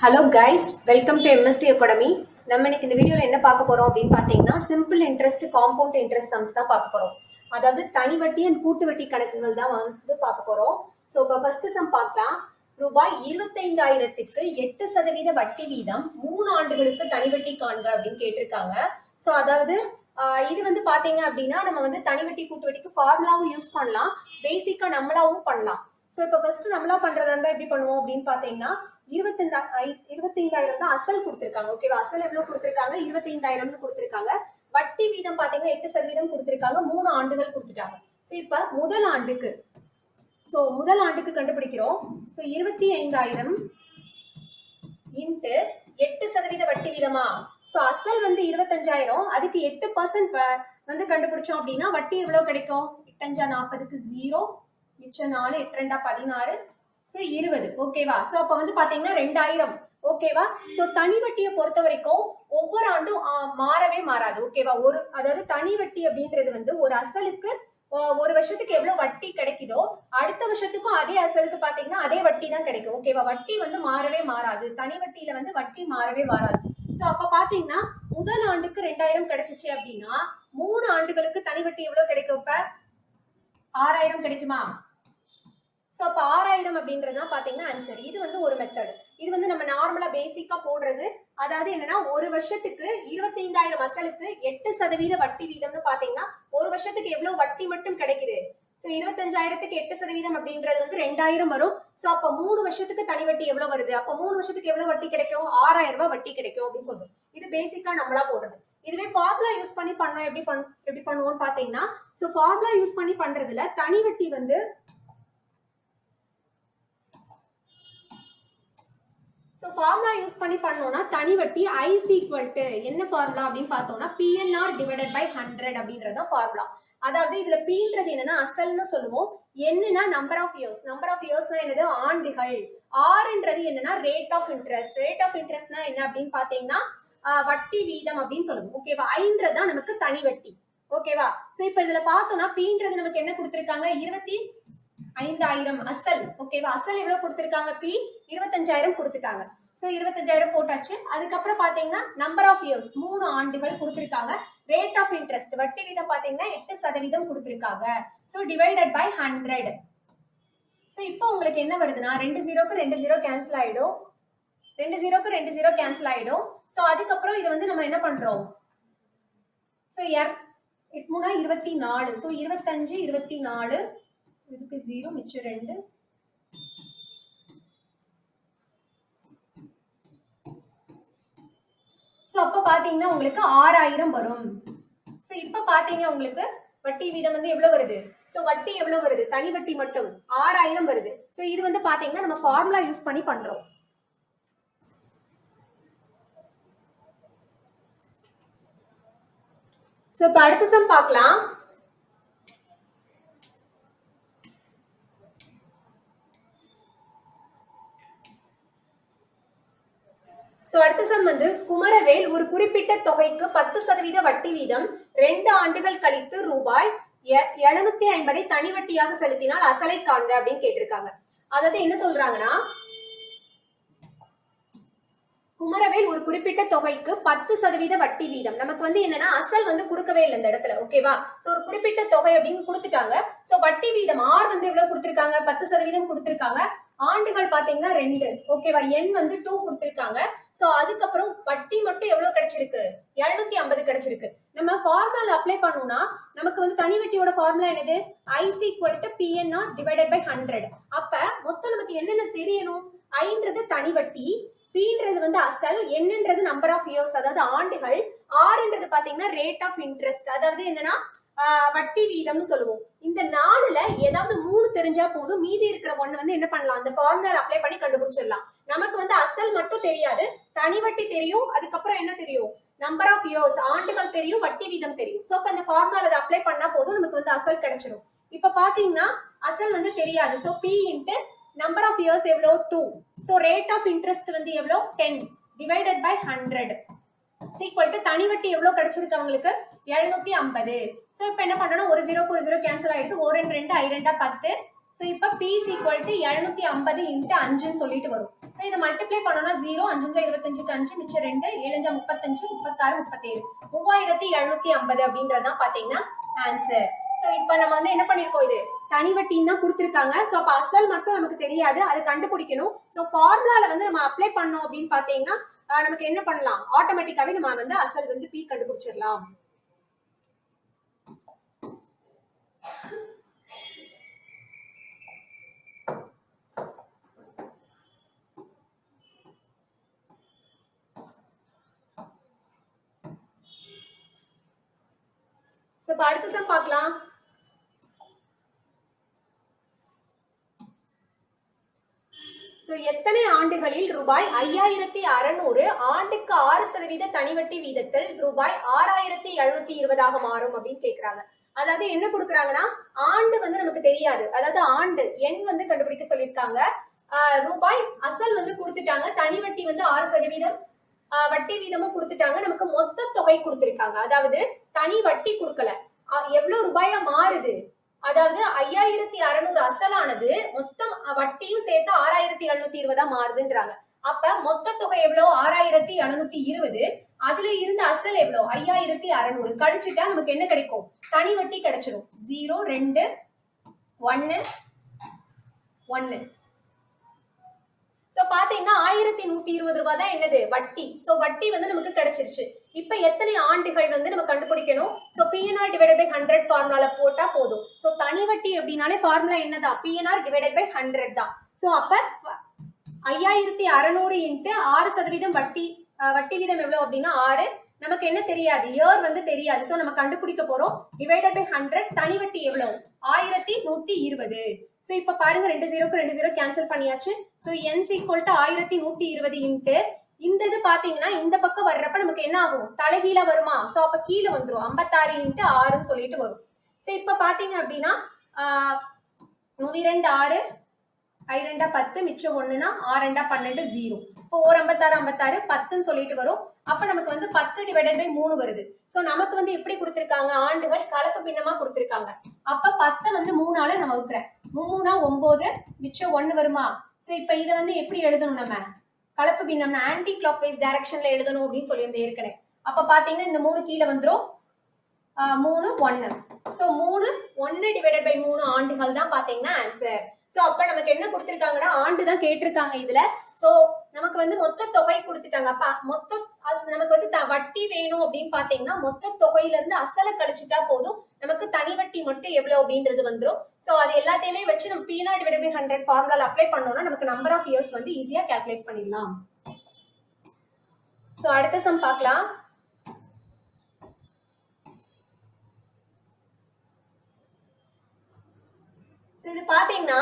Hello guys, welcome to MST academy. நம்ம இன்னைக்கு இந்த வீடியோவில் என்ன பார்க்க போறோம் அப்படின்னு பார்த்தீங்கன்னா, simple interest, compound interest sums தான் பார்க்க போறோம். அதாவது தனி வட்டி அண்ட் கூட்டு வட்டி கணக்குகள் தான் வந்து பார்க்க போறோம். ஸோ இப்போ ஃபர்ஸ்ட் சம் பார்க்கலாம். ரூபாய் 25,000க்கு 8% வட்டி வீதம் 3 ஆண்டுகளுக்கு தனி வட்டி காண்க அப்படின்னு கேட்டிருக்காங்க. ஸோ அதாவது இது வந்து பாத்தீங்க அப்படின்னா நம்ம வந்து தனி வட்டி கூட்டு வட்டிக்கு ஃபார்முலாவும் யூஸ் பண்ணலாம், பேசிக்கா நம்மளாவும் பண்ணலாம். ஸோ இப்போ ஃபர்ஸ்ட் நம்மளா பண்றதா இருந்தா எப்படி பண்ணுவோம் அப்படின்னு பாத்தீங்கன்னா, 25,000 தான் அசல் கொடுத்திருக்காங்க. ஓகேவா? அசல் எவ்வளவு கொடுத்திருக்காங்க? 25,000 கொடுத்திருக்காங்க. வட்டி வீதம் பாத்தீங்கன்னா 8% கொடுத்திருக்காங்க. 3 ஆண்டுகள் கொடுத்துட்டாங்க. சோ இப்ப முதல் ஆண்டுக்கு கண்டுபிடிக்கிறோம். சோ 25,000 இன்ட்டு 8% வட்டி வீதமா. சோ அசல் வந்து 25,000, அதுக்கு 8% வந்து கண்டுபிடிச்சோம் அப்படின்னா வட்டி எவ்வளவு கிடைக்கும்? 8 40க்கு 0, மிச்சம் 4, 8 16, சோ 20. ஓகேவா? சோ அப்ப வந்து பாத்தீங்கன்னா 2,000. ஓகேவா? சோ தனி வட்டியை பொறுத்த வரைக்கும் ஒவ்வொரு ஆண்டும் மாறவே மாறாது. ஓகேவா? அதாவது தனி வட்டி அப்படின்றது வந்து ஒரு அசலுக்கு ஒரு வருஷத்துக்கு எவ்வளவு வட்டி கிடைக்குதோ அடுத்த வருஷத்துக்கும் அதே அசலுக்கு பாத்தீங்கன்னா அதே வட்டி தான் கிடைக்கும். ஓகேவா? வட்டி வந்து மாறவே மாறாது. தனி வட்டியில வந்து வட்டி மாறவே மாறாது. சோ அப்ப பாத்தீங்கன்னா முதல் ஆண்டுக்கு 2,000 கிடைச்சிச்சு அப்படின்னா 3 ஆண்டுகளுக்கு தனி வட்டி எவ்வளவு கிடைக்கும்? இப்ப 6,000 கிடைக்குமா? சோ அப்ப 6,000 அப்படின்றதுதான் பாத்தீங்கன்னா ஆன்சர். இது வந்து ஒரு மெத்தட். இது வந்து நம்ம நார்மலா பேசிக்கா போடுறது. அதாவது என்னன்னா ஒரு வருஷத்துக்கு 25,000 அசலுக்கு 8% வட்டி வீதம்னு பாத்தீங்கன்னா ஒரு வருஷத்துக்கு எவ்வளவு வட்டி மட்டும் கிடைக்குது? சோ 25,000க்கு 8% அப்படின்றது வந்து 2,000 வரும். சோ அப்ப 3 வருஷத்துக்கு தனி வட்டி எவ்வளவு வருது? அப்ப 3 வருஷத்துக்கு எவ்வளவு வட்டி கிடைக்கும்? 6,000 ரூபாய் வட்டி கிடைக்கும் அப்படின்னு சொல்றோம். இது பேசிக்கா நம்மளா போடுறது. இதுவே ஃபார்முலா யூஸ் பண்ணி பண்ணோம். எப்படி பண்ணுவோம்னு பாத்தீங்கன்னா, சோ ஃபார்முலா யூஸ் பண்ணி பண்றதுல தனி வட்டி வந்து ஃபார்முலா யூஸ் பண்ணி பண்ணோம்னா தனி வட்டி I = என்ன ஃபார்முலா அப்படின்னு பார்த்தோம்னா PNR டிவைடட் பை 100 அப்படின்றத ஃபார்முலா. அதாவது இதுல Pன்றது என்னன்னா அசல்னு சொல்லுவோம், என்னன்னா நம்பர் ஆஃப் இயர்ஸ்னா என்னது? ஆண்டுகள். Rன்றது என்னன்னா ரேட் ஆஃப் இன்ட்ரெஸ்ட்னா என்ன அப்படின்னு பாத்தீங்கன்னா வட்டி வீதம் அப்படின்னு சொல்லுவோம். ஓகேவா? Iன்றதுதான் நமக்கு தனி வட்டி. ஓகேவா? சோ இப்ப இதுல பார்த்தோம்னா Pன்றது நமக்கு என்ன கொடுத்திருக்காங்க? 25,000 அசல். ஓகேவா? அசல் எவ்வளவு கொடுத்திருக்காங்க? P 25,000 கொடுத்துட்டாங்க. சோ 25,000 போட்டாச்சு. அதுக்கப்புறம் பாத்தீங்கன்னா நம்பர் ஆஃப் இயர்ஸ் 3 ஆண்டுகள் கொடுத்திருக்காங்க. ரேட் ஆஃப் இன்ட்ரெஸ்ட் வட்டி வீதம் பாத்தீங்கன்னா 8% கொடுத்திருக்காங்க. So divided by 100. சோ இப்போ உங்களுக்கு என்ன வருதுன்னா 2 0க்கு 2 0 கேன்சல் ஆயிடும். 2 0க்கு 2 0 கேன்சல் ஆயிடும். சோ அதுக்கப்புறம் இது வந்து நம்ம என்ன பண்றோம்? சோ 3 24. சோ 25 24, இதுக்கு 0, மிச்சம் 2. சோ அப்ப பாத்தீங்கன்னா உங்களுக்கு 6,000 வரும். சோ இப்ப பாத்தீங்க உங்களுக்கு வட்டி வீதம் வந்து எவ்வளவு வருது? சோ வட்டி எவ்வளவு வருது? தனி வட்டி மட்டும் 6,000 வருது. சோ இது வந்து பாத்தீங்கன்னா நம்ம ஃபார்முலா யூஸ் பண்ணி பண்றோம். சோ இப்ப அடுத்த சம் பார்க்கலாம். சோ அடுத்த சம் வந்து குமரவேல் ஒரு குறிப்பிட்ட தொகைக்கு 10% வட்டி வீதம் 2 ஆண்டுகள் கழித்து ரூபாய் 750 தனி வட்டியாக செலுத்தினால் அசலை காண்க அப்படின்னு கேட்டிருக்காங்க. அதாவது என்ன சொல்றாங்கன்னா, குமரவேல் ஒரு குறிப்பிட்ட தொகைக்கு 10% வட்டி வீதம். நமக்கு வந்து என்னன்னா அசல் வந்து கொடுக்கவே இல்லை இந்த இடத்துல. ஓகேவா? சோ ஒரு குறிப்பிட்ட தொகை அப்படின்னு கொடுத்துட்டாங்க. சோ வட்டி வீதம் R வந்து எவ்வளவு கொடுத்திருக்காங்க? 10% கொடுத்திருக்காங்க. ஆண்டுகள் பாத்தீங்கன்னா 2. ஓகேவா? N வந்து 2 கொடுத்திருக்காங்க. சோ அதுக்கப்புறம் வட்டி மட்டும் எவ்வளவு கிடைச்சிருக்கு? 750 கிடைச்சிருக்கு. நம்ம ஃபார்முலா அப்ளை பண்ணோம்னா நமக்கு வந்து தனி வட்டியோட ஃபார்முலா என்னது? I = PNR divided by 100. அப்ப மொத்தம் நமக்கு என்னென்ன தெரியணும்? Iன்றது தனி வட்டி, Pன்றது வந்து அசல், Nன்றது நம்பர் ஆஃப் இயர்ஸ் அதாவது ஆண்டுகள், Rன்றது பாத்தீங்கன்னா ரேட் ஆஃப் இன்ட்ரெஸ்ட் அதாவது என்னன்னா வட்டி வீதம்னு சொல்லுவோம். இந்த 4ல ஏதாவது 3 தெரிஞ்சா போதும், மீதி இருக்கிற 1 வந்து என்ன பண்ணலாம்? அந்த ஃபார்முலா அப்ளை பண்ணி கண்டுபிடிச்சிடலாம். நமக்கு வந்து அசல் மட்டும் தெரியாது, தனி வட்டி தெரியும், அதுக்கப்புறம் என்ன தெரியும்? நம்பர் ஆஃப் இயர்ஸ் ஆண்டுகள் தெரியும், வட்டி வீதம் தெரியும். சோ அப்ப அந்த ஃபார்முலா அதை அப்ளை பண்ணா போதும், நமக்கு வந்து அசல் கிடைச்சிடும். இப்ப பாத்தீங்கன்னா அசல் வந்து தெரியாது. So P into number of years எவ்வளவு? 2. சோ ரேட் ஆஃப் இன்ட்ரெஸ்ட் வந்து எவ்வளவு? 10 டிவைடட் பை 100 = தனி வட்டி எவ்வளவு கிடைச்சிருக்கு அவங்களுக்கு? 750. சோ இப்ப என்ன பண்றோம்னா ஒரு 0க்கு ஒரு 0 கேன்சல் ஆயிடுது. 1 2 2 I 2 10. சோ இப்ப P = 750 × 5ன்னு சொல்லிட்டு வரும். ஸோ இதை மல்டிப்ளை பண்ணோம்னா 0 5 25க்கு 5 மிச்சம் 2 7 35 36 37 3750 அப்படின்றதான் பாத்தீங்கன்னா ஆன்சர். ஸோ இப்போ நம்ம வந்து என்ன பண்ணிருக்கோம், இது தனி வட்டின்னு தான் கொடுத்துருக்காங்க. ஸோ அப்போ அசல் மட்டும் நமக்கு தெரியாது, அது கண்டுபிடிக்கணும். ஸோ ஃபார்முலால வந்து நம்ம அப்ளை பண்ணோம் அப்படின்னு பாத்தீங்கன்னா நமக்கு என்ன பண்ணலாம், ஆட்டோமேட்டிக்காவே நம்ம வந்து அசல் வந்து பி கண்டுபிடிச்சிடலாம். ஸோ இப்போ அடுத்த சம் பார்க்கலாம். ஸோ எத்தனை ஆண்டுகளில் ரூபாய் 5600 ஆண்டுக்கு 6% தனிவட்டி வீதத்தில் ரூபாய் 6720 மாறும் அப்படின்னு கேட்கிறாங்க. அதாவது என்ன கொடுக்குறாங்கன்னா, ஆண்டு வந்து நமக்கு தெரியாது, அதாவது ஆண்டு எண் வந்து கண்டுபிடிக்க சொல்லியிருக்காங்க. ரூபாய் அசல் வந்து கொடுத்துட்டாங்க, தனி வட்டி வந்து 6% வட்டி வீதமும் கொடுத்துட்டாங்க, நமக்கு மொத்த தொகை கொடுத்திருக்காங்க. அதாவது தனி வட்டி கொடுக்கல, எவ்வளவு ரூபாயா மாறுது, அதாவது 5600 அசலானது மொத்தம் வட்டியும் சேர்த்து 6720 மாறுதுன்றாங்க. அப்ப மொத்த தொகை எவ்வளவு, 6720, அதுல இருந்த அசல் எவ்வளவு 5600 கழிச்சுட்டா நமக்கு என்ன கிடைக்கும், தனி வட்டி கிடைச்சிடும். 0 2 1 1. சோ பாத்தீங்கன்னா 1120 ரூபாய் தான் என்னது வட்டி. சோ வட்டி வந்து நமக்கு கிடைச்சிருச்சு. இப்ப எத்தனை ஆண்டுகள் வந்து நம்ம கண்டுபிடிக்கணும். சோ PNR டிவைடட் பை 100 ஃபார்முலால போட்டா போதும். சோ தனி வட்டி அப்படினாலே ஃபார்முலா என்னதான், PNR டிவைடட் பை 100 தான். சோ அப்ப 5600 இன்ட்டு 6% வட்டி, வட்டி வீதம் எவ்வளவு அப்படின்னா 6. நமக்கு என்ன தெரியாது, இயர் வந்து தெரியாது. சோ நம்ம கண்டுபிடிக்க போறோம். டிவைடட் பை 100, தனி வட்டி எவ்வளவு 1120. சோ இப்ப பாருங்க 2 0க்கு 2 0 கேன்சல் பண்ணியாச்சு. சோ n = 1120 இன்ட்டு இந்த இது பாத்தீங்கன்னா இந்த பக்கம் வர்றப்ப நமக்கு என்ன ஆகும், தலைகீழ வருமா. சோ அப்ப கீழே வந்துரும் 56 இன்ட்டு 6ன்னு சொல்லிட்டு வரும். சோ இப்ப பாத்தீங்க அப்படின்னா 2 6 I2 10 மிச்சம் 1னா 6 2 12 0. இப்போ 56 56 10ன்னு சொல்லிட்டு வரும். அப்ப நமக்கு வந்து 10 டிவைடட் பை 3 வருது. சோ நமக்கு வந்து எப்படி கொடுத்திருக்காங்க, ஆண்டுகள் கலப்பு பின்னமா கொடுத்திருக்காங்க. அப்ப 10 வந்து 3ஆல நான் வகுக்கிறேன். 3 9 மிச்சம் 1 வருமா. சோ இப்ப இதை வந்து எப்படி எழுதணும், நம்ம கலப்பு பின்னம் ஆன்டி கிளாக் வைஸ் டைரக்ஷன்ல எழுதணும் அப்படின்னு சொல்லியிருந்தேன் ஏற்கனவே. அப்ப பாத்தீங்கன்னா இந்த 3 கீழே வந்துரும், 3 1. சோ 3 1 டிவைடட் பை 3 ஆண்டுகள் தான் பாத்தீங்கன்னா ஆன்சர். சோ அப்ப நமக்கு என்ன கொடுத்திருக்காங்கன்னா ஆண்டு தான் கேட்டிருக்காங்க இதுல. சோ நமக்கு வந்து மொத்த தொகை கொடுத்துட்டாங்க. அப்ப மொத்த நமக்கு வந்து வட்டி வேணும் அப்படின்னு பாத்தீங்கன்னா மொத்த தொகையில இருந்து அசலை கழிச்சுட்டா போதும், நமக்கு தனி வட்டி மட்டும் எவ்வளவு அப்படின்றது வந்துடும். சோ அது எல்லாத்தையுமே வச்சு நம்ம PNR டிவைடட் பை 100 ஃபார்முலால அப்ளை பண்ணோம்னா நமக்கு நம்பர் ஆஃப் இயர்ஸ் வந்து ஈஸியா கால்குலேட் பண்ணிடலாம். சோ அடுத்த சம் பார்க்கலாம். இது பாத்தீங்கன்னா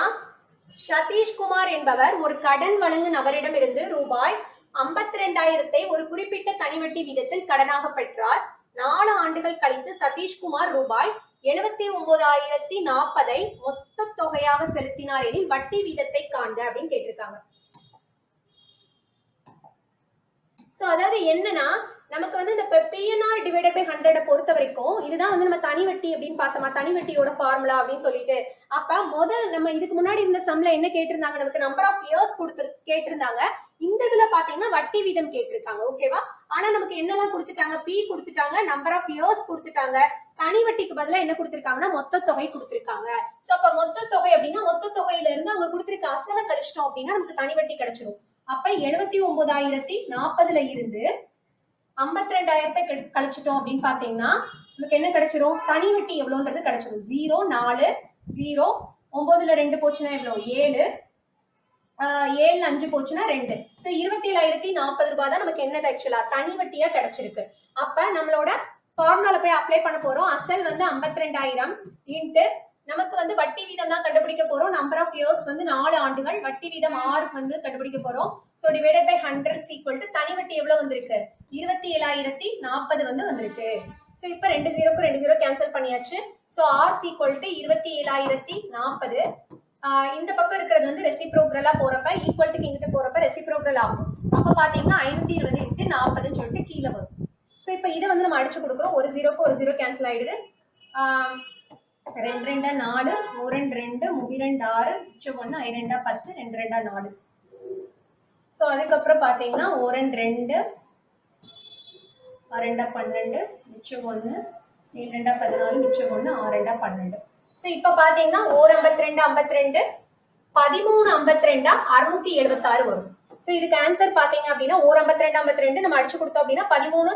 சதீஷ்குமார் என்பவர் ஒரு கடன் வழங்கும் நபரிடம் இருந்து ரூபாய் 52,000 ஒரு குறிப்பிட்ட தனிவட்டி வீதத்தில் கடனாக பெற்றார். 4 ஆண்டுகள் கழித்து சதீஷ்குமார் ரூபாய் 79,040 மொத்த தொகையாக செலுத்தினார் எனில் வட்டி வீதத்தை காண்க அப்படின்னு கேட்டிருக்காங்க. சோ அதாவது என்னன்னா நமக்கு வந்து இந்த PNR டிவைடட் பை 100 பொறுத்த வரைக்கும் இதுதான் வந்து நம்ம தனி வட்டி அப்படின்னு பார்த்தோமா, தனி வட்டியோட ஃபார்முலா அப்படின்னு சொல்லிட்டு. அப்ப முதல் நம்ம இதுக்கு முன்னாடி இருந்த சம்ல என்ன கேட்டிருந்தாங்க, நமக்கு நம்பர் ஆஃப் இயர்ஸ் கேட்டிருந்தாங்க. இந்த இதுல பாத்தீங்கன்னா வட்டி வீதம் கேட்டிருக்காங்க. ஓகேவா. ஆனா நமக்கு என்னெல்லாம் கொடுத்துட்டாங்க, P கொடுத்துட்டாங்க, நம்பர் ஆஃப் இயர்ஸ் கொடுத்துட்டாங்க. தனி வட்டிக்கு பதிலா என்ன கொடுத்திருக்காங்கன்னா மொத்த தொகை கொடுத்திருக்காங்க. சோ அப்ப மொத்த தொகை அப்படின்னா மொத்த தொகையில இருந்து அவங்க கொடுத்திருக்க அசலை கழிச்சிட்டோம் அப்படின்னா நமக்கு தனி வட்டி கிடைச்சிடும். அப்ப 79,040 இருந்து 52,000 கழிச்சிட்டோம் அப்படின்னு பாத்தீங்கன்னா நமக்கு என்ன கிடைச்சிரும், தனி வட்டி எவ்வளவுன்றது கிடைச்சிடும். 0 4 0 9ல 2 போச்சுன்னா எவ்வளவு 7 7 5 போச்சுன்னா 2. சோ 27,040 ரூபாய் தான் நமக்கு என்னது ஆக்சுவலா தனி வட்டியா கிடைச்சிருக்கு. அப்ப நம்மளோட ஃபார்முலால போய் அப்ளை பண்ண போறோம். அசல் வந்து 52,000 இன்ட்டு நமக்கு வந்து வட்டி வீதம் தான் கண்டுபிடிக்க போறோம். நம்பர் ஆஃப் இயர்ஸ் வந்து 4 ஆண்டுகள், வட்டி வீதம் 6 வந்து கண்டுபிடிக்க போறோம். So divided by 100 equal to தனி வட்டி எவ்வளவு வந்திருக்கு 27,040 வந்து வந்திருக்கு. சோ இப்ப 2 0க்கு 2 0 கேன்சல் பண்ணியாச்சு. So R equal to 27,040. இந்த பக்கம் இருக்கிறது வந்து ரெசிப்ரோகலா போறப்ப ஈக்குவல் டு இங்கிட்ட போறப்ப ரெசிப்ரோகல் ஆகும். அப்ப பாத்தீங்கன்னா 520 இன்ட்டு 40ன்னு சொல்லிட்டு கீழே வரும். சோ இப்ப இதை வந்து நம்ம அடிச்சு கொடுக்குறோம். ஒரு 0க்கு ஒரு 0 கேன்சல் ஆயிடுது. 2 2 4 1 2 2 6 1 I2 10 2 2 4. ஸோ அதுக்கப்புறம் பார்த்தீங்கன்னா ஓரன் 2 2 12 மிச்சம் 1 7 2 14 மிச்சம் 1 6 2 12. ஸோ இப்போ பார்த்தீங்கன்னா ஓர் 52 52 13 52 676 வரும். ஸோ இதுக்கு ஆன்சர் பார்த்தீங்க அப்படின்னா ஓர் 52 52 நம்ம அடிச்சு கொடுத்தோம் அப்படின்னா 13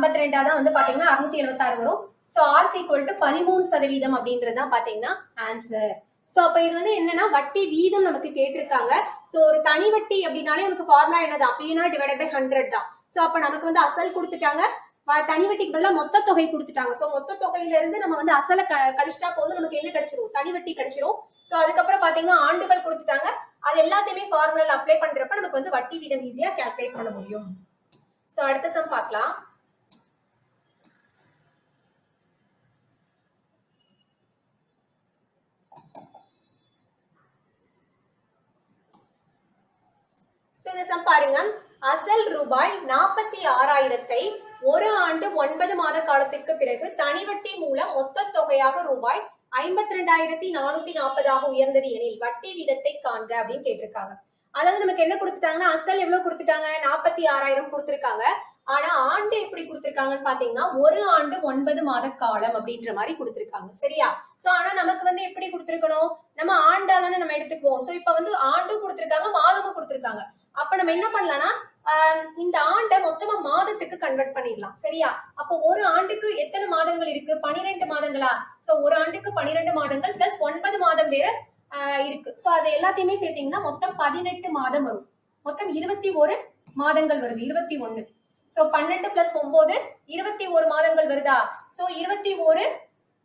52 தான் வந்து பார்த்தீங்கன்னா 676 வரும். ஸோ ஆர்ஸ் ஈக்குவல் டு 13% அப்படின்றது தான் பார்த்தீங்கன்னா ஆன்சர். ஸோ அப்போ இது வந்து என்னன்னா வட்டி வீதம் நமக்கு கேட்டிருக்காங்க. ஸோ ஒரு தனி வட்டி அப்படின்னாலே நமக்கு ஃபார்முலா என்னதான் பிஎன்ஆர் டிவைடட் பை 100 தான். ஸோ அப்போ நமக்கு வந்து அசல் கொடுத்துட்டாங்க, தனி வட்டிக்கு பதிலாக மொத்த தொகை கொடுத்துட்டாங்க. ஸோ மொத்த தொகையில இருந்து நம்ம வந்து அசலை கழிச்சிட்டா போதும், நமக்கு என்ன கிடைச்சிரும், தனி வட்டி கிடைச்சிரும். ஸோ அதுக்கப்புறம் பாத்தீங்கன்னா ஆண்டுகள் கொடுத்துட்டாங்க, அது எல்லாத்தையுமே ஃபார்முலால அப்ளை பண்றப்ப நமக்கு வந்து வட்டி வீதம் ஈஸியா கால்குலேட் பண்ண முடியும். ஸோ அடுத்த சம் பார்க்கலாம். இந்த சம் பாருங்க. அசல் ரூபாய் 46,000 ஒரு ஆண்டு 9 மாத காலத்திற்கு பிறகு தனி வட்டி மூலம் மொத்த தொகையாக ரூபாய் 52,440 உயர்ந்தது எனில் வட்டி வீதத்தை காண்க அப்படின்னு கேட்டிருக்காங்க. அதாவது நமக்கு என்ன கொடுத்துட்டாங்கன்னா அசல் எவ்வளவு கொடுத்துட்டாங்க, 46,000 கொடுத்திருக்காங்க. ஆனா ஆண்டு எப்படி கொடுத்திருக்காங்கன்னு பாத்தீங்கன்னா ஒரு ஆண்டு 9 மாத காலம் அப்படின்ற மாதிரி கொடுத்திருக்காங்க. சரியா? சோ ஆனா நமக்கு வந்து எப்படி கொடுத்திருக்கணும், நம்ம ஆண்டா தானே நம்ம எடுத்துக்குவோம். சோ இப்ப வந்து ஆண்டும் கொடுத்திருக்காங்க, மாதமும் கொடுத்திருக்காங்க. அப்ப நம்ம என்ன பண்ணலாம்னா இந்த ஆண்டை மொத்தமா மாதத்துக்கு கன்வெர்ட் பண்ணிடலாம். சரியா? அப்போ ஒரு ஆண்டுக்கு எத்தனை மாதங்கள் இருக்கு, 12 மாதங்களா? சோ ஒரு ஆண்டுக்கு 12 மாதங்கள் பிளஸ் 9 மாதம் வேற இருக்கு. சோ அது எல்லாத்தையுமே சேர்த்தீங்கன்னா மொத்தம் 18 மாதம் வரும். மொத்தம் 21 மாதங்கள் வருது, 21. சோ 12 பிளஸ் 9 21 மாதங்கள் வருதா? சோ 21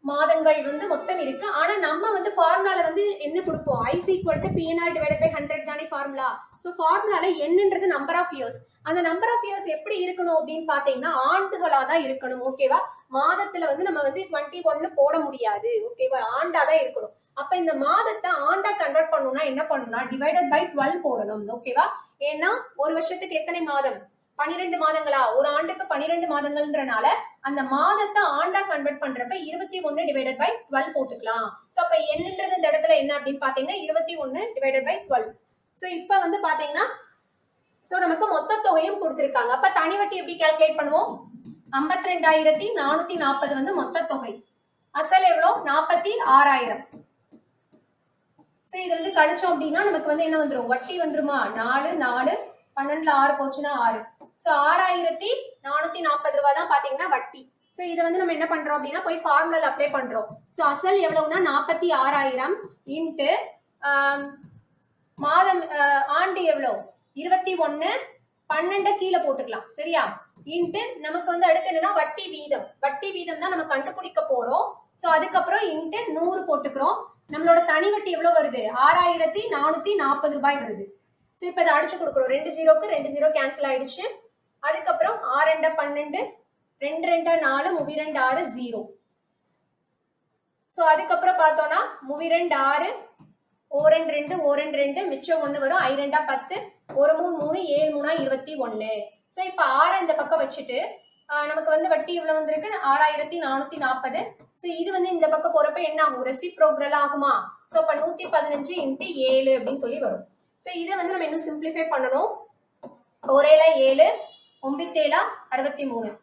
மாதங்கள் வந்து மொத்தம் இருக்கு. ஆனா நம்ம வந்து ஃபார்முலால வந்து என்ன கொடுப்போம், is equal to PNR divided by 100 தானே ஃபார்முலா. சோ ஃபார்முலால என்னன்றது நம்பர் ஆஃப் இயர்ஸ். அந்த நம்பர் ஆஃப் இயர்ஸ் எப்படி இருக்கணும் அப்படின்னு பாத்தீங்கன்னா ஆண்டுகளா தான் இருக்கணும். ஓகேவா? மாதத்துல வந்து நம்ம வந்து 21 போட முடியாது. ஓகேவா? ஆண்டா தான் இருக்கணும். அப்ப இந்த மாதத்தை ஆண்டா கன்வெர்ட் பண்ணணும்னா என்ன பண்ணணும்னா டிவைடட் பை 12 போடணும். ஓகேவா? ஏன்னா ஒரு வருஷத்துக்கு எத்தனை மாதம், 12 மாதங்களா? ஒரு ஆண்டுக்கு 12 மாதங்கள்ன்றனால அந்த மாதத்தை ஆண்டா கன்வெர்ட் பண்றப்ப 21 டிவைடட் பை 12 போட்டுக்கலாம். சோ அப்ப என்னன்றது இந்த இடத்துல என்ன அப்படின்னு பாத்தீங்கன்னா 21 டிவைடட் பை 12. சோ இப்ப வந்து பாத்தீங்கன்னா சோ நமக்கு மொத்த தொகையும் கொடுத்திருக்காங்க. அப்ப தனி வட்டி எப்படி கால்குலேட் பண்ணுவோம், 52,440 வந்து மொத்த தொகை. அசல் எவ்வளவு, 46,000. சோ இது வந்து கழிச்சோம் அப்படின்னா நமக்கு வந்து என்ன வந்துரும், வட்டி வந்துருமா? 4 4 12ல 6 போச்சுன்னா 6. சோ 6,440 ரூபாய் தான் பாத்தீங்கன்னா வட்டி. சோ இதை வந்து நம்ம என்ன பண்றோம் அப்படின்னா போய் ஃபார்முலால அப்ளை பண்றோம். சோ அசல் எவ்வளவுனா 46,000 இன்ட்டு மாதம் ஆண்டு எவ்வளவு 21, 12 கீழே போட்டுக்கலாம். சரியா? இன்ட்டு நமக்கு வந்து அடுத்து என்னன்னா வட்டி வீதம். வட்டி வீதம் தான் நம்ம கண்டுபிடிக்க போறோம். சோ அதுக்கப்புறம் இன்ட்டு 100 போட்டுக்கிறோம். நம்மளோட தனி வட்டி எவ்வளவு வருது, 6,440 ரூபாய் வருது. சோ இப்ப இதை அடிச்சு கொடுக்குறோம். 2 0க்கு 2 0 கேன்சல் ஆயிடுச்சு. அதுக்கப்புறம் 6 2 12 2 2 4 3 2 6 0. சோ அதுக்கப்புறம் பார்த்தோம்னா 3 2 6 ஓரன் 2 ஓரன் 2 மிச்சம் 1 வரும். 5 2 10 1 3 3 7 3 21. சோ இப்ப 6 இந்த பக்கம் வச்சுட்டு நமக்கு வந்து வட்டி இவ்வளவு வந்திருக்கு 6,440. சோ இது வந்து இந்த பக்கம் போறப்ப என்ன ஆகும், ரெசிப்ரோகல் ஆகுமா? சோ அப்ப 115 இன்ட்டு 7 அப்படின்னு சொல்லி வரும். சோ இதை வந்து நம்ம இன்னும் சிம்பிளிஃபை பண்ணணும். ஒரேல 7 9 63.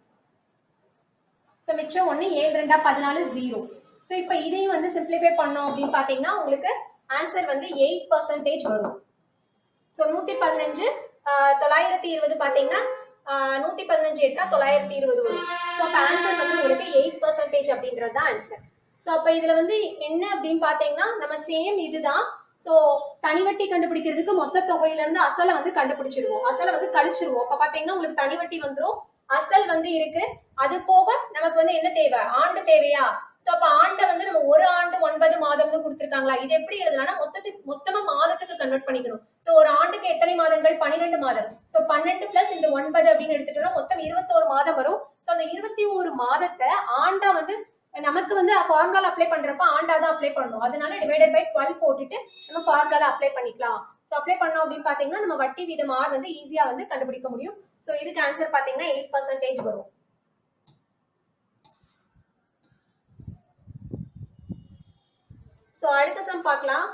சோ மிச்சம் 1 7 2 14 0. சோ இப்ப இதையும் வந்து சிம்பிளிஃபை பண்ணோம் அப்படின்னு பாத்தீங்கன்னா உங்களுக்கு ஆன்சர் வந்து 8% வரும். சோ 115 920 பாத்தீங்கன்னா 115 8 920 வரும். சோ அப்ப ஆன்சர் வந்து உங்களுக்கு 8% அப்படின்றது தான் ஆன்சர். சோ அப்ப இதுல வந்து என்ன அப்படின்னு பாத்தீங்கன்னா நம்ம சேம் இதுதான். சோ தனி வட்டி கண்டுபிடிக்கிறதுக்கு மொத்த தொகையில இருந்து அசலை வந்து கண்டுபிடிச்சிருவோம், அசலை வந்து கழிச்சிருவோம். அப்ப பாத்தீங்கன்னா உங்களுக்கு தனி வட்டி வந்துடும், அசல் வந்து இருக்கு. அது போக நமக்கு வந்து என்ன தேவை, ஆண்டு தேவையா? சோ அப்ப ஆண்டை வந்து நம்ம ஒரு ஆண்டு 9 மாதம்னு கொடுத்திருக்காங்களா, இது எப்படி எழுதலாம்னா மொத்தமா மாதத்துக்கு கன்வெர்ட் பண்ணிக்கணும். சோ ஒரு ஆண்டுக்கு எத்தனை மாதங்கள், 12 மாதம். சோ 12 பிளஸ் இந்த 9 அப்படின்னு எடுத்துட்டோம்னா மொத்தம் 21 மாதம் வரும். சோ அந்த 21 மாதத்தை ஆண்டா வந்து நமக்கு வந்து ஃபார்முலா அப்ளை பண்றப்ப ஆண்டா தான் அப்ளை பண்ணணும். அதனால டிவைடட் பை 12 போட்டுட்டு நம்ம ஃபார்முலா அப்ளை பண்ணிக்கலாம். சோ அப்ளை பண்ணோம் அப்படின்னு பாத்தீங்கன்னா நம்ம வட்டி வீதம் ஆர் வந்து ஈஸியா வந்து கண்டுபிடிக்க முடியும். சோ இதுக்கு ஆன்சர் பாத்தீங்கன்னா 8% வரும். சோ அடுத்த சம் பார்க்கலாம்.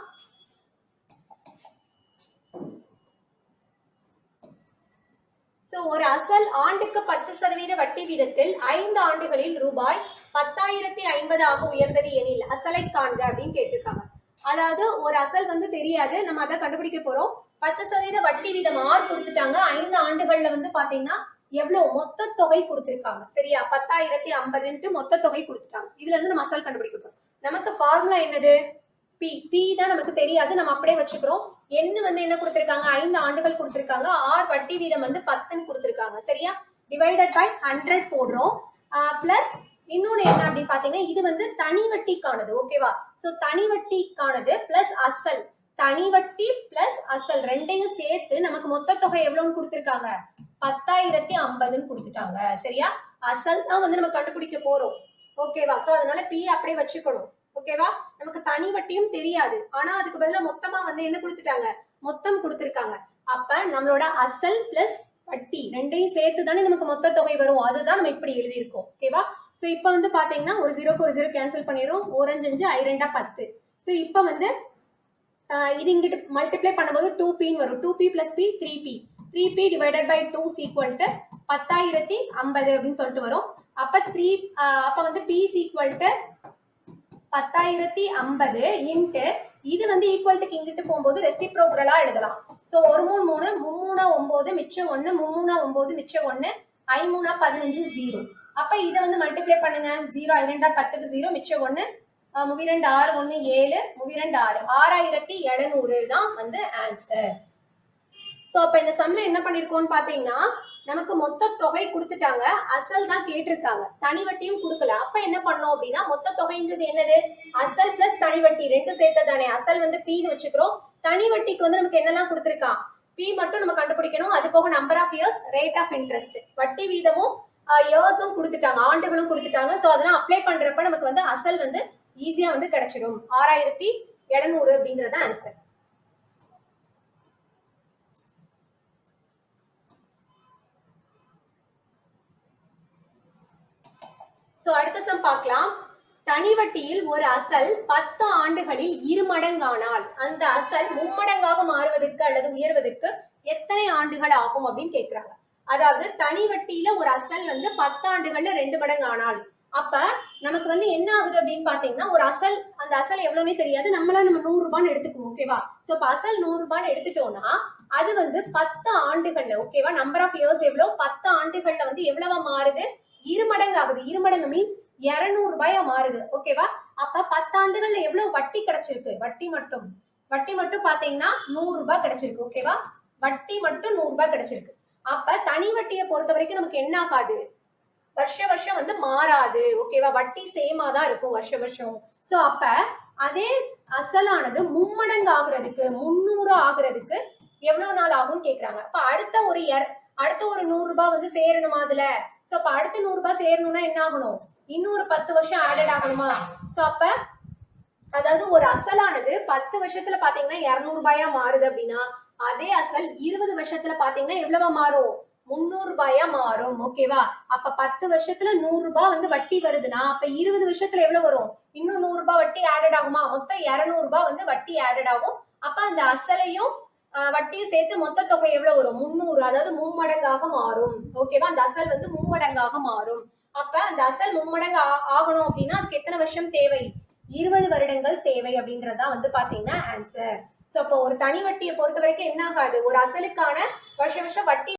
சோ ஒரு அசல் ஆண்டுக்கு 10% வட்டி வீதத்தில் 5 ஆண்டுகளில் ரூபாய் 10,050 ஆக உயர்ந்தது எனில் அசலை காண்க அப்படின்னு கேட்டிருக்காங்க. அதாவது ஒரு அசல் வந்து தெரியாது, நம்ம அதை கண்டுபிடிக்க போறோம். 10% வட்டி வீதம் ஆர் கொடுத்துட்டாங்க. 5 ஆண்டுகள்ல வந்து பாத்தீங்கன்னா எவ்வளவு மொத்த தொகை கொடுத்திருக்காங்க. சரியா? 10,050 மொத்த தொகை கொடுத்துட்டாங்க. இதுல இருந்து நம்ம அசல் கண்டுபிடிக்க போறோம். நமக்கு ஃபார்முலா என்னது? பி. பி தான் நமக்கு தெரியாது, நம்ம அப்படியே வச்சுக்கிறோம். என்ன வந்து என்ன கொடுத்திருக்காங்க? 5 ஆண்டுகள் கொடுத்திருக்காங்க. ஆர் வட்டி வீதம் வந்து 10 கொடுத்திருக்காங்க. சரியா? டிவைடட் பை 100 போடுறோம். பிளஸ் இன்னொன்னு என்ன அப்படின்னு பாத்தீங்கன்னா, இது வந்து தனி வட்டிக்கானது. ஓகேவா? சோ தனி வட்டிக்கானது பிளஸ் அசல். தனி வட்டி பிளஸ் அசல் ரெண்டையும் சேர்த்து நமக்கு மொத்த தொகை எவ்வளவுன்னு கொடுத்திருக்காங்க? 10,050 கொடுத்துட்டாங்க. சரியா? அசல் தான் வந்து நம்ம கண்டுபிடிக்க போறோம். ஓகேவா? சோ அதனால பி அப்படியே வச்சுக்கணும். ஓகேவா? நமக்கு தனி வட்டியும் தெரியாது, ஆனா அதுக்கு பதிலா மொத்தமா வந்து என்ன கொடுத்துட்டாங்க? மொத்தம் கொடுத்திருக்காங்க. அப்ப நம்மளோட அசல் பிளஸ் வட்டி ரெண்டையும் சேர்த்து தானே நமக்கு மொத்த தொகை வரும். அதுதான் நம்ம இப்படி எழுதியிருக்கோம். ஓகேவா? சோ இப்ப வந்து பாத்தீங்கன்னா ஒரு 0க்கு ஒரு 0 கேன்சல் பண்ணிடுறோம். 4 5 5 2 10. சோ இப்ப வந்து இது இங்கிட்டு மல்டிப்ளை பண்ணும்போது 2p வரும். 2p plus p 3p. 3p divided by 2 is equal to 10,050 அப்படின்னு சொல்லிட்டு வரும். அப்ப வந்து p is equal to 10,050 into இது வந்து ஈக்குவல்ட்டுக்கு இங்கிட்டு போகும்போது ரெசிப்ரோக்கலா எழுதலாம். சோ 1 3 3 9 மிச்சம் 1 3 9 மிச்சம் 1 5 15 0. அப்ப இதை வந்து மல்டிப்ளை பண்ணுங்க. 0 2 10க்கு 0 மிச்சம் 1 32 6 1 7 32 6 6,700 தான் வந்து ஆன்சர். சோ அப்ப இந்த சம்ல என்ன பண்ணிருக்கோம்னு பாத்தீங்கன்னா, நமக்கு மொத்த தொகை கொடுத்துட்டாங்க, அசல் தான் கேட்டிருக்காங்க, தனி வட்டியும் கொடுக்கல. அப்ப என்ன பண்ணோம் அப்படின்னா, மொத்த தொகைன்றது என்னது? அசல் பிளஸ் தனி வட்டி ரெண்டும் சேர்த்ததானே. அசல் வந்து பீன்னு வச்சுக்கிறோம். தனி வட்டிக்கு வந்து நமக்கு என்னெல்லாம் கொடுத்துருக்கான்? பி மட்டும் நம்ம கண்டுபிடிக்கணும். அது போக number of years, rate of interest, வட்டி வீதமும் இயர்ஸும் கொடுத்துட்டாங்க, ஆண்டுகளும் கொடுத்துட்டாங்க. சோ அதெல்லாம் அப்ளை பண்றப்ப நமக்கு வந்து அசல் வந்து ஈஸியா வந்து கிடைச்சிடும். 6,700 அப்படின்றது ஆன்சர். சோ அடுத்த சம் பார்க்கலாம். தனி வட்டியில் ஒரு அசல் 10 ஆண்டுகளில் 2 மடங்கானால் அந்த அசல் மும்மடங்காக மாறுவதற்கு அல்லது உயர்வதற்கு எத்தனை ஆண்டுகள் ஆகும் அப்படின்னு கேக்குறாங்க. அதாவது தனி வட்டியில ஒரு அசல் வந்து 10 ஆண்டுகள்ல 2 மடங்கு ஆனால் அப்ப நமக்கு வந்து என்ன ஆகுது அப்படின்னு பாத்தீங்கன்னா, ஒரு அசல், அந்த அசல் எவ்வளவுனே தெரியாது, நம்ம 100 ரூபான்னு எடுத்துக்குவோம். ஓகேவா? சோ இப்ப அசல் 100 ரூபான்னு எடுத்துட்டோம்னா அது வந்து 10 ஆண்டுகள்ல, ஓகேவா, நம்பர் ஆஃப் இயர்ஸ் எவ்வளவு? 10 ஆண்டுகள்ல வந்து எவ்வளவா மாறுது? 2 மடங்கு ஆகுது. 2 மடங்கு மீன்ஸ் 200 ரூபாயா மாறுது. ஓகேவா? அப்ப 10 ஆண்டுகள்ல எவ்வளவு வட்டி கிடைச்சிருக்கு? வட்டி மட்டும் பாத்தீங்கன்னா 100 ரூபாய் கிடைச்சிருக்கு. ஓகேவா? வட்டி மட்டும் 100 ரூபாய் கிடைச்சிருக்கு. அப்ப தனி வட்டியை பொறுத்த வரைக்கும் நமக்கு என்ன ஆகாது? வருஷம் வந்து மாறாது. ஓகேவா? வட்டி சேமா தான் இருக்கும் வருஷம். சோ அப்ப அதே அசலானது மும்மடங்கு ஆகுறதுக்கு, 300 ஆகுறதுக்கு எவ்வளவு நாள் ஆகும்னு கேக்குறாங்க. அப்ப அடுத்த ஒரு 100 ரூபாய் வந்து சேரணுமா அதுல? சோ அப்ப அடுத்த 100 ரூபாய் சேரணும்னா என்ன ஆகணும்? இன்னொரு 10 வருஷம் ஆடட் ஆகணுமா? சோ அப்ப அதாவது ஒரு அசலானது 10 வருஷத்துல பாத்தீங்கன்னா 200 ரூபாயா மாறுது அப்படின்னா, அதே அசல் 20 வருஷத்துல பாத்தீங்கன்னா எவ்வளவா மாறும்? 300 ரூபாயா மாறும். ஓகேவா? அப்ப 10 வருஷத்துல 100 ரூபாய் வந்து வட்டி வருதுன்னா அப்ப 20 வருஷத்துல எவ்வளவு வரும்? இன்னும் 100 ரூபாய் வட்டி ஆடட் ஆகுமா? மொத்தம் 200 ரூபாய் வந்து வட்டி ஆடட் ஆகும். அப்ப அந்த அசலையும் வட்டியும் சேர்த்து மொத்த தொகை எவ்வளவு வரும்? 300. அதாவது மும்மடங்காக மாறும். ஓகேவா? அந்த அசல் வந்து மும்மடங்காக மாறும். அப்ப அந்த அசல் மும்மடங்கு ஆகணும் அப்படின்னா அதுக்கு எத்தனை வருஷம் தேவை? 20 வருடங்கள் தேவை அப்படின்றதுதான் வந்து பாத்தீங்கன்னா ஆன்சர். சோ அப்போ ஒரு தனி வட்டியை பொறுத்த வரைக்கும் என்ன ஆகாது? ஒரு அசலுக்கான வருஷம் வட்டி